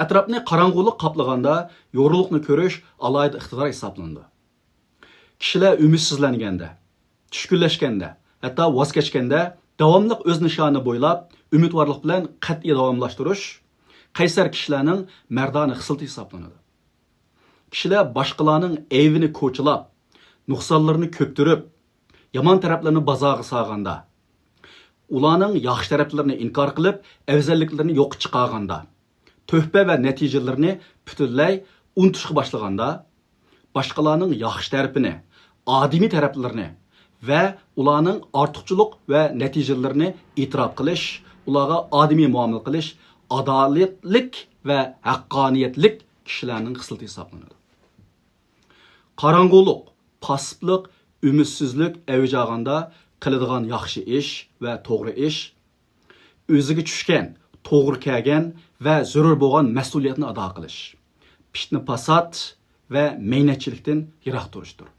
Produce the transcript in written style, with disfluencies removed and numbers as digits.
Atrofni qorong'ulik qoplaganda yorug'likni ko'rish alohida iqtidor hisoblanadi. Kishilar umidsizlanganda, tushkunlashganda, hatto voz kechganda davomli o'z nishoni bo'ylab umidvorlik bilan qat'iy davomlashtirish qaysar kishilarning mardona xislati hisoblanadi. Kishilar boshqalarning aybini ko'chilab, nuqsonlarini ko'ptirib, yomon taraflarini bozorga solganda, ularning yaxshi taraflarini inkor qilib, afzalliklarini yo'q chiqarganda, töhbə və nəticələrini bütünlay unutuşqa başlaganda, başqalarının yaxşı tərəfini, adimi tərəflərini və ularning ortiqçuluq və nəticələrini e'tirof qilish, ularga adimi muomala qilish adolatlik və haqqoniyatlik kishilarning xislati hisoblanadi. Qorong'ulik, pasiflik, umidsizlik avj olganda qiladigan yaxshi ish va to'g'ri ish, o'ziga tushgan, to'g'ri kelgan va zarur bo'lgan mas'uliyatni ado qilish, fitna fasod va mehnatchilikdan yiroq turishdir.